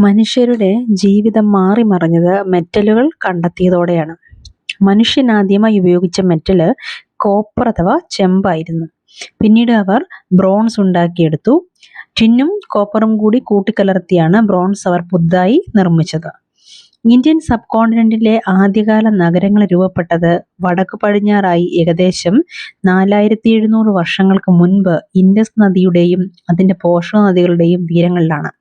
മനുഷ്യരുടെ ജീവിതം മാറിമറിഞ്ഞത് മെറ്റലുകൾ കണ്ടെത്തിയതോടെയാണ്. മനുഷ്യൻ ആദ്യമായി ഉപയോഗിച്ച മെറ്റല് കോപ്പർ അഥവാ ചെമ്പായിരുന്നു. പിന്നീട് അവർ ബ്രോൺസ് ഉണ്ടാക്കിയെടുത്തു. ടിന്നും കോപ്പറും കൂടി കൂട്ടിക്കലർത്തിയാണ് ബ്രോൺസ് അവർ പുതുതായി നിർമ്മിച്ചത്. ഇന്ത്യൻ സബ് കോണ്ടിനെന്റിലെ ആദ്യകാല നഗരങ്ങൾ രൂപപ്പെട്ടത് വടക്കു പടിഞ്ഞാറായി ഏകദേശം 4700 വർഷങ്ങൾക്ക് മുൻപ് ഇൻഡസ് നദിയുടെയും അതിന്റെ പോഷക നദികളുടെയും തീരങ്ങളിലാണ്.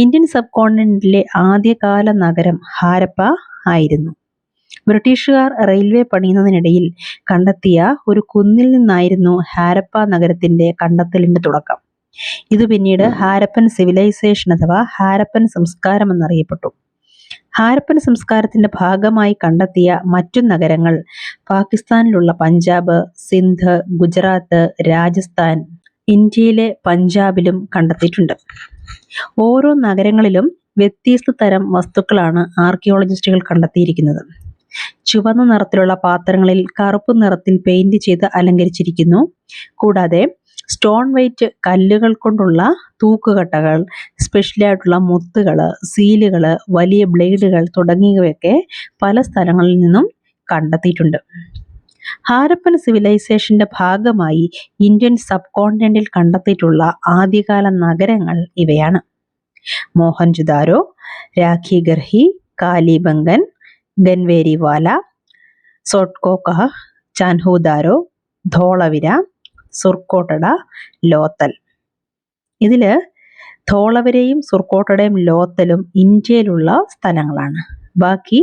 ഇന്ത്യൻ സബ് കോണ്ടിനെന്റിലെ ആദ്യകാല നഗരം ഹാരപ്പ ആയിരുന്നു. ബ്രിട്ടീഷുകാർ റെയിൽവേ പണിയുന്നതിനിടയിൽ കണ്ടെത്തിയ ഒരു കുന്നിൽ നിന്നായിരുന്നു ഹാരപ്പ നഗരത്തിന്റെ കണ്ടെത്തലിന്റെ തുടക്കം. ഇത് പിന്നീട് ഹാരപ്പൻ സിവിലൈസേഷൻ അഥവാ ഹാരപ്പൻ സംസ്കാരം എന്നറിയപ്പെട്ടു. ഹാരപ്പൻ സംസ്കാരത്തിന്റെ ഭാഗമായി കണ്ടെത്തിയ മറ്റു നഗരങ്ങൾ പാകിസ്ഥാനിലുള്ള പഞ്ചാബ്, സിന്ധ്, ഗുജറാത്ത്, രാജസ്ഥാൻ, ഇന്ത്യയിലെ പഞ്ചാബിലും കണ്ടെത്തിയിട്ടുണ്ട്. ഓരോ നഗരങ്ങളിലും വ്യത്യസ്ത തരം വസ്തുക്കളാണ് ആർക്കിയോളജിസ്റ്റുകൾ കണ്ടെത്തിയിരിക്കുന്നത്. ചുവന്ന നിറത്തിലുള്ള പാത്രങ്ങളിൽ കറുപ്പ് നിറത്തിൽ പെയിന്റ് ചെയ്ത് അലങ്കരിച്ചിരിക്കുന്നു. കൂടാതെ സ്റ്റോൺ വെയിറ്റ് കല്ലുകൾ കൊണ്ടുള്ള തൂക്കുകട്ടകൾ, സ്പെഷ്യലായിട്ടുള്ള മുത്തുകള്, സീലുകള്, വലിയ ബ്ലേഡുകൾ തുടങ്ങിയവയൊക്കെ പല സ്ഥലങ്ങളിൽ നിന്നും കണ്ടെത്തിയിട്ടുണ്ട്. ഹാരപ്പൻ സിവിലൈസേഷന്റെ ഭാഗമായി ഇന്ത്യൻ സബ് കോണ്ടിനെന്റിൽ കണ്ടെത്തിയിട്ടുള്ള ആദ്യകാല നഗരങ്ങൾ ഇവയാണ്: മോഹൻജുദാരോ, രാഖിഗർഹി, കാലിബംഗൻ, ഗൻവേരിവാല, സോട്കോകഹ, ചാൻഹുദാരോ, ധോളവിര, സുർക്കോട്ടഡ, ലോത്തൽ. ഇതില് ധോളവിരയും സുർക്കോട്ടഡയും ലോത്തലും ഇന്ത്യയിലുള്ള സ്ഥലങ്ങളാണ്. ബാക്കി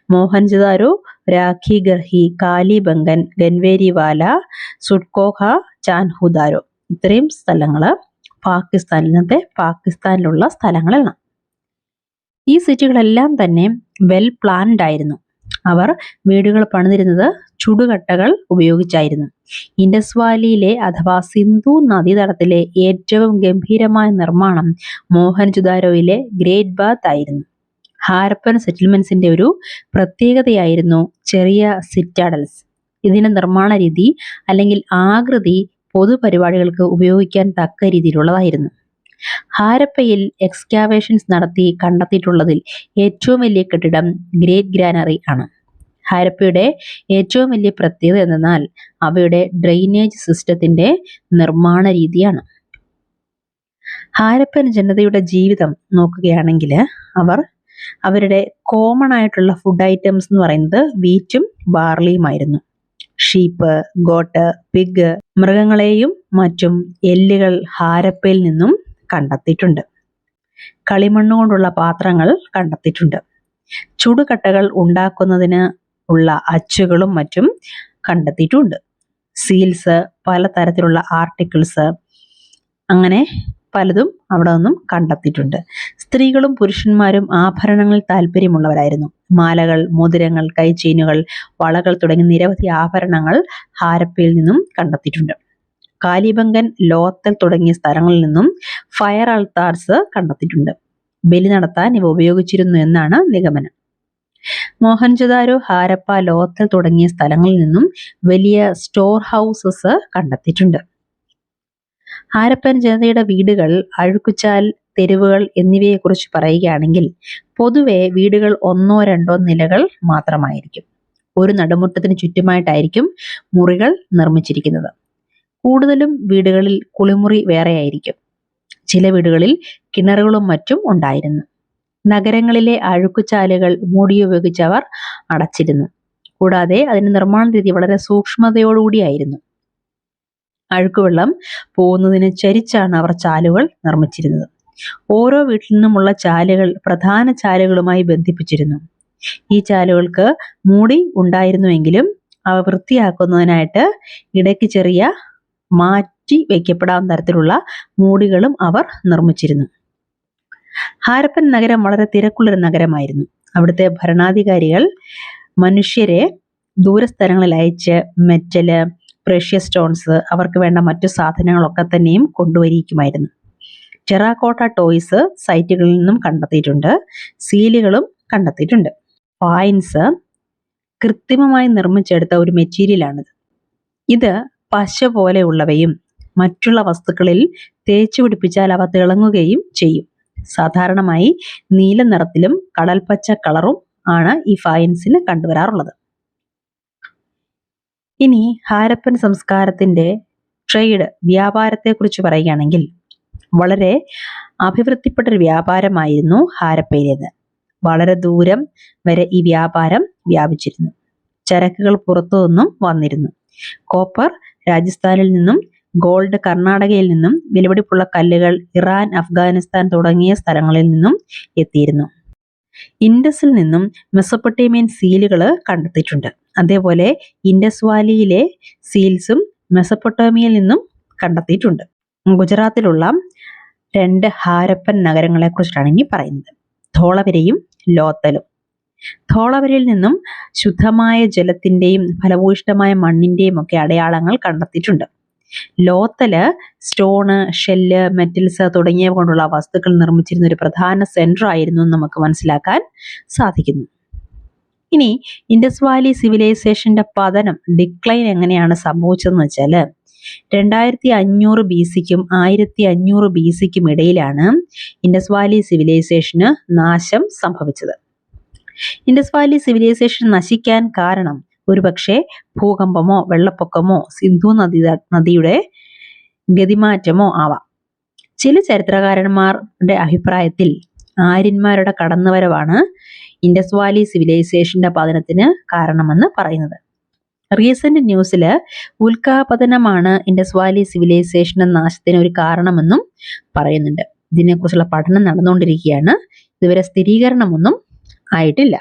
മോഹൻജദാരോ, രാഖിഗർഹി, കാലിബംഗൻ, ഗൻവേരിവാല, സുട്കോഹ, ചാൻഹുദാരോ ഇത്രയും സ്ഥലങ്ങള് ഇന്നത്തെ പാകിസ്ഥാനിലുള്ള സ്ഥലങ്ങളാണ്. ഈ സിറ്റികളെല്ലാം തന്നെ വെൽ പ്ലാൻഡ് ആയിരുന്നു. അവർ വീടുകൾ പണിതിരുന്നത് ചുടുകട്ടകൾ ഉപയോഗിച്ചായിരുന്നു. ഇൻഡസ് വാലിയിലെ അഥവാ സിന്ധു നദീതടത്തിലെ ഏറ്റവും ഗംഭീരമായ നിർമ്മാണം മോഹൻജുദാരോയിലെ ഗ്രേറ്റ് ബാത്ത് ആയിരുന്നു. ഹാരപ്പൻ സെറ്റിൽമെന്റ്സിന്റെ ഒരു പ്രത്യേകതയായിരുന്നു ചെറിയ സിറ്റാഡൽസ്. ഇതിന്റെ നിർമ്മാണ രീതി അല്ലെങ്കിൽ ആകൃതി പൊതുപരിപാടികൾക്ക് ഉപയോഗിക്കാൻ തക്ക രീതിയിലുള്ളതായിരുന്നു. ഹാരപ്പയിൽ എക്സ്കാവേഷൻസ് നടത്തി കണ്ടെത്തിയിട്ടുള്ളതിൽ ഏറ്റവും വലിയ കെട്ടിടം ഗ്രേറ്റ് ഗ്രാനറി ആണ്. ഹാരപ്പയുടെ ഏറ്റവും വലിയ പ്രത്യേകത എന്തെന്നാൽ അവയുടെ ഡ്രെയിനേജ് സിസ്റ്റത്തിന്റെ നിർമ്മാണ രീതിയാണ്. ഹാരപ്പൻ ജനതയുടെ ജീവിതം നോക്കുകയാണെങ്കിൽ അവരുടെ കോമൺ ആയിട്ടുള്ള ഫുഡ് ഐറ്റംസ് എന്ന് പറയുന്നത് വീറ്റും ബാർലിയുമായിരുന്നു. ഷീപ്പ്, ഗോട്ട്, പിഗ്, മൃഗങ്ങളെയും മറ്റും എല്ലുകൾ ഹാരപ്പയിൽ നിന്നും കണ്ടെത്തിയിട്ടുണ്ട്. കളിമണ്ണ് കൊണ്ടുള്ള പാത്രങ്ങൾ കണ്ടെത്തിയിട്ടുണ്ട്. ചുടുകട്ടകൾ ഉണ്ടാക്കുന്നതിന് ഉള്ള അച്ചുകളും മറ്റും കണ്ടെത്തിയിട്ടുണ്ട്. സീൽസ്, പലതരത്തിലുള്ള ആർട്ടിക്കിൾസ്, അങ്ങനെ പലതും അവിടെ നിന്നും കണ്ടെത്തിയിട്ടുണ്ട്. സ്ത്രീകളും പുരുഷന്മാരും ആഭരണങ്ങളിൽ താല്പര്യമുള്ളവരായിരുന്നു. മാലകൾ, മോതിരങ്ങൾ, കൈചെയിനുകൾ, വളകൾ തുടങ്ങി നിരവധി ആഭരണങ്ങൾ ഹാരപ്പയിൽ നിന്നും കണ്ടെത്തിയിട്ടുണ്ട്. കാലിബംഗൻ, ലോത്തൽ തുടങ്ങിയ സ്ഥലങ്ങളിൽ നിന്നും ഫയർ ആൾത്താർസ് കണ്ടെത്തിയിട്ടുണ്ട്. ബലി നടത്താൻ ഇവ ഉപയോഗിച്ചിരുന്നു എന്നാണ് നിഗമനം. മോഹൻജദാരോ, ഹാരപ്പ, ലോത്തൽ തുടങ്ങിയ സ്ഥലങ്ങളിൽ നിന്നും വലിയ സ്റ്റോർ ഹൗസസ് കണ്ടെത്തിയിട്ടുണ്ട്. ഹാരപ്പൻ ജനതയുടെ വീടുകൾ, അഴുക്കുചാൽ, തെരുവുകൾ എന്നിവയെക്കുറിച്ച് പറയുകയാണെങ്കിൽ പൊതുവെ വീടുകൾ 1-2 നിലകൾ മാത്രമായിരിക്കും. ഒരു നടുമുറ്റത്തിന് ചുറ്റുമായിട്ടായിരിക്കും മുറികൾ നിർമ്മിച്ചിരിക്കുന്നത്. കൂടുതലും വീടുകളിൽ കുളിമുറി വേറെയായിരിക്കും. ചില വീടുകളിൽ കിണറുകളും മറ്റും ഉണ്ടായിരുന്നു. നഗരങ്ങളിലെ അഴുക്കുചാലുകൾ മൂടിയുപയോഗിച്ച് അവർ അടച്ചിരുന്നു. കൂടാതെ അതിന്റെ നിർമ്മാണ രീതി വളരെ സൂക്ഷ്മതയോടുകൂടിയായിരുന്നു. അഴുക്കുവെള്ളം പോകുന്നതിന് ചരിച്ചാണ് അവർ ചാലുകൾ നിർമ്മിച്ചിരുന്നത്. ഓരോ വീട്ടിൽ നിന്നുമുള്ള ചാലുകൾ പ്രധാന ചാലുകളുമായി ബന്ധിപ്പിച്ചിരുന്നു. ഈ ചാലുകൾക്ക് മൂടി ഉണ്ടായിരുന്നുവെങ്കിലും അവ വൃത്തിയാക്കുന്നതിനായിട്ട് ഇടയ്ക്ക് ചെറിയ മാറ്റി വയ്ക്കപ്പെടാവുന്ന തരത്തിലുള്ള മൂടികളും അവർ നിർമ്മിച്ചിരുന്നു. ഹാരപ്പൻ നഗരം വളരെ തിരക്കുള്ളൊരു നഗരമായിരുന്നു. അവിടുത്തെ ഭരണാധികാരികൾ മനുഷ്യരെ ദൂരസ്ഥലങ്ങളിൽ അയച്ച് മെറ്റല്, പ്രഷ്യസ് സ്റ്റോൺസ്, അവർക്ക് വേണ്ട മറ്റു സാധനങ്ങളൊക്കെ തന്നെയും കൊണ്ടുവരിക്കുമായിരുന്നു. ടെറാക്കോട്ട ടോയ്സ് സൈറ്റുകളിൽ നിന്നും കണ്ടെത്തിയിട്ടുണ്ട്. സീലുകളും കണ്ടെത്തിയിട്ടുണ്ട്. കോയിൻസ് കൃത്രിമമായി നിർമ്മിച്ചെടുത്ത ഒരു മെറ്റീരിയലാണിത്. ഇത് പശ പോലെയുള്ളവയും മറ്റുള്ള വസ്തുക്കളിൽ തേച്ചു പിടിപ്പിച്ചാൽ അവ തിളങ്ങുകയും ചെയ്യും. സാധാരണമായി നീല നിറത്തിലും കടൽപ്പച്ച കളറും ആണ് ഈ ഫൈൻസിന് കണ്ടുവരാറുള്ളത്. ഇനി ഹാരപ്പൻ സംസ്കാരത്തിന്റെ ട്രേഡ് വ്യാപാരത്തെക്കുറിച്ച് പറയുകയാണെങ്കിൽ വളരെ അഭിവൃദ്ധിപ്പെട്ട ഒരു വ്യാപാരമായിരുന്നു ഹാരപ്പയിലേത്. വളരെ ദൂരം വരെ ഈ വ്യാപാരം വ്യാപിച്ചിരുന്നു. ചരക്കുകൾ പുറത്തു നിന്നും വന്നിരുന്നു. കോപ്പർ രാജസ്ഥാനിൽ നിന്നും, ഗോൾഡ് കർണാടകയിൽ നിന്നും, വിലപിടിപ്പുള്ള കല്ലുകൾ ഇറാൻ, അഫ്ഗാനിസ്ഥാൻ തുടങ്ങിയ സ്ഥലങ്ങളിൽ നിന്നും എത്തിയിരുന്നു. ഇൻഡസിൽ നിന്നും മെസൊപ്പൊട്ടേമിയൻ സീലുകൾ കണ്ടെത്തിയിട്ടുണ്ട്. അതേപോലെ ഇൻഡസ് വാലിയിലെ സീൽസും മെസൊപ്പൊട്ടേമിയയിൽ നിന്നും കണ്ടെത്തിയിട്ടുണ്ട്. ഗുജറാത്തിലുള്ള 2 ഹാരപ്പൻ നഗരങ്ങളെ കുറിച്ചിട്ടാണ് ഇനി പറയുന്നത്. ധോളവരയും ലോത്തലും. ധോളവരയിൽ നിന്നും ശുദ്ധമായ ജലത്തിന്റെയും ഫലഭൂയിഷ്ഠമായ മണ്ണിന്റെയും ഒക്കെ അടയാളങ്ങൾ കണ്ടെത്തിയിട്ടുണ്ട്. ലോത്തല് സ്റ്റോണ്, ഷെല്ല്, മെറ്റൽസ് തുടങ്ങിയവ കൊണ്ടുള്ള വസ്തുക്കൾ നിർമ്മിച്ചിരുന്ന ഒരു പ്രധാന സെന്റർ ആയിരുന്നു എന്ന് നമുക്ക് മനസ്സിലാക്കാൻ സാധിക്കുന്നു. ഇനി ഇൻഡസ് വാലി സിവിലൈസേഷന്റെ പതനം, ഡിക്ലൈൻ എങ്ങനെയാണ് സംഭവിച്ചതെന്ന് വെച്ചാൽ 2500 BCക്കും 1500 BCക്കും ഇടയിലാണ് ഇൻഡസ് വാലി സിവിലൈസേഷന് നാശം സംഭവിച്ചത്. ഇൻഡസ് വാലി സിവിലൈസേഷൻ നശിക്കാൻ കാരണം ഒരുപക്ഷെ ഭൂകമ്പമോ വെള്ളപ്പൊക്കമോ സിന്ധു നദിയുടെ ഗതിമാറ്റമോ ആവാം. ചില ചരിത്രകാരന്മാരുടെ അഭിപ്രായത്തിൽ ആര്യന്മാരുടെ കടന്നുവരവാണ് ഇൻഡസ് വാലി സിവിലൈസേഷന്റെ പതനത്തിന് കാരണമെന്ന് പറയുന്നത്. റീസെന്റ് ന്യൂസില് ഉൽക്കാപതനമാണ് ഇൻഡസ് വാലി സിവിലൈസേഷന്റെ നാശത്തിന് ഒരു കാരണമെന്നും പറയുന്നുണ്ട്. ഇതിനെക്കുറിച്ചുള്ള പഠനം നടന്നുകൊണ്ടിരിക്കുകയാണ്. ഇതുവരെ സ്ഥിരീകരണമൊന്നും ആയിട്ടില്ല.